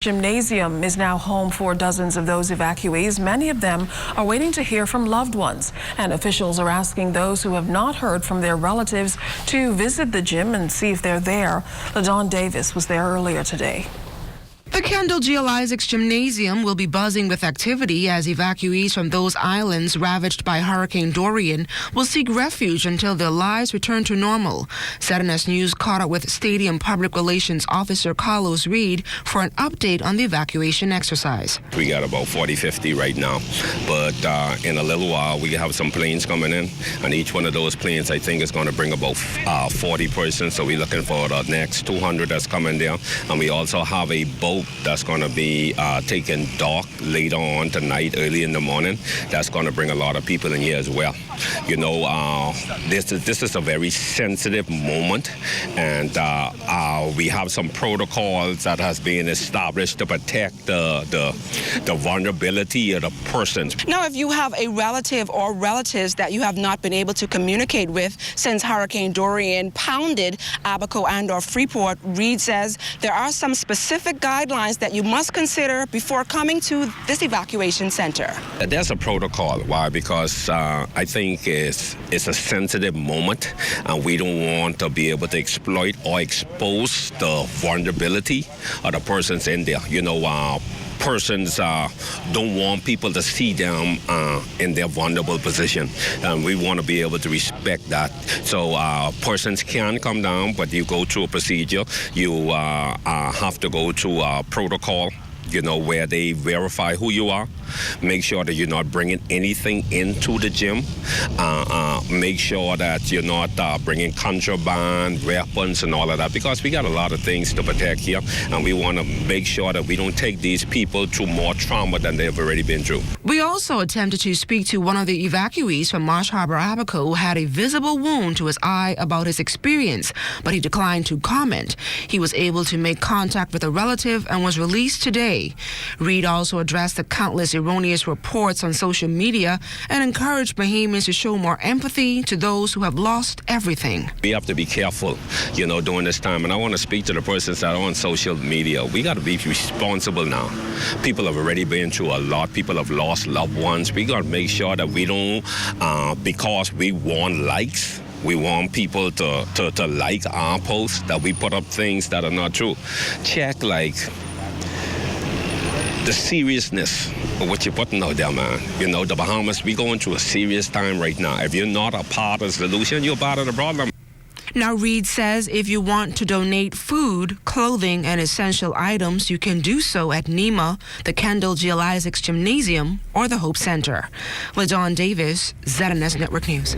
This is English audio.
Gymnasium is now home for dozens of those evacuees. Many of them are waiting to hear from loved ones, and officials are asking those who have not heard from their relatives to visit the gym and see if they're there. LaDawn Davis was there earlier today. The Kendal Gymnasium will be buzzing with activity as evacuees from those islands ravaged by Hurricane Dorian will seek refuge until their lives return to normal. ZNS News caught up with Stadium Public Relations Officer Carlos Reed for an update on the evacuation exercise. We got about 40-50 right now, but in a little while we have some planes coming in, and each one of those planes I think is going to bring about 40 persons, so we're looking for the next 200 that's coming there. And we also have a boat that's going to be taking dock later on tonight, early in the morning. That's going to bring a lot of people in here as well. You know, this is a very sensitive moment, and we have some protocols that has been established to protect the vulnerability of the persons. Now, if you have a relative or relatives that you have not been able to communicate with since Hurricane Dorian pounded Abaco and/or Freeport, Reed says there are some specific guidelines that you must consider before coming to this evacuation center. There's a protocol. Why? Because I think it's a sensitive moment, and we don't want to be able to exploit or expose the vulnerability of the persons in there. You know, persons don't want people to see them in their vulnerable position, and we want to be able to respect that. So persons can come down, but you go through a procedure. You have to go through a protocol, you know, where they verify who you are, make sure that you're not bringing anything into the gym, make sure that you're not bringing contraband, weapons, and all of that, because we got a lot of things to protect here, and we want to make sure that we don't take these people through more trauma than they've already been through. We also attempted to speak to one of the evacuees from Marsh Harbor, Abaco, who had a visible wound to his eye about his experience, but he declined to comment. He was able to make contact with a relative and was released today. Reed also addressed the countless erroneous reports on social media and encouraged Bahamians to show more empathy to those who have lost everything. We have to be careful, you know, during this time. And I want to speak to the persons that are on social media. We got to be responsible now. People have already been through a lot. People have lost loved ones. We got to make sure that we don't, because we want likes, we want people to like our posts, that we put up things that are not true. Check, like, the seriousness of what you're putting out there, man. You know, the Bahamas, we're going through a serious time right now. If you're not a part of the solution, you're part of the problem. Now, Reed says if you want to donate food, clothing, and essential items, you can do so at NEMA, the Kendal Gymnasium, or the Hope Center. LaDawn Davis, ZNS Network News.